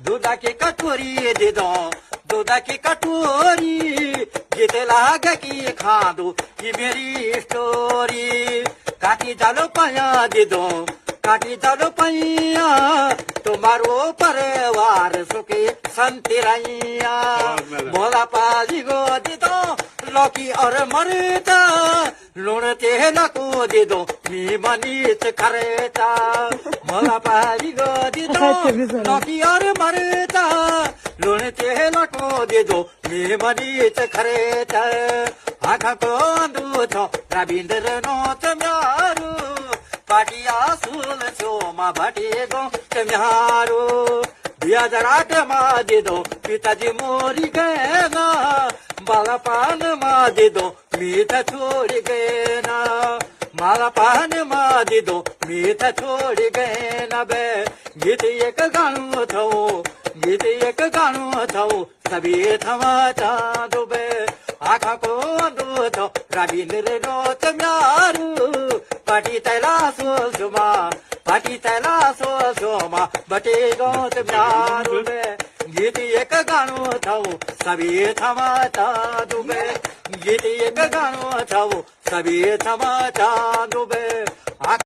दूधा की कटोरी दे दो दूधा की कटोरी गीत लाग की खा दो ये मेरी स्टोरी काटी चालो पाया दे दो काटी चालो पैया तुम्हारो परिवार सुखी संति रैया भोला पाजी को दे दो लौकी और मरता लूण तेल को दे दो मी मनीष खरेता भोला पाजी को दे दो लौकी और मरता लूण तेल को दे दो मी मनीष खरेता आँखा को अंधो रविंद्र नाथ म्यारू पाटिया सुल सोमा भटे गो तुम्हारो 2008 માં દે દો પિતાજી મોરી ગયા મારા પાનમાં દે દો મીઠા છોડી ગયા મારા પાનમાં દે દો મીઠા છોડી ગયા બે ગીત એક ગાણું થવું ગીત એક ગાણું થવું સભી થવા ચાંદો બે આખા કોંદો થો રવિન્દ્ર નો તમારું પાટી તૈલા સોલ સુમા પાટી તૈલા સોલ સુમા બટે ગો તમારું બે ગીત એક ગાણું થવું સભી થવા ચાંદો બે ગીત એક ગાણું થવું સભી થવા ચાંદો બે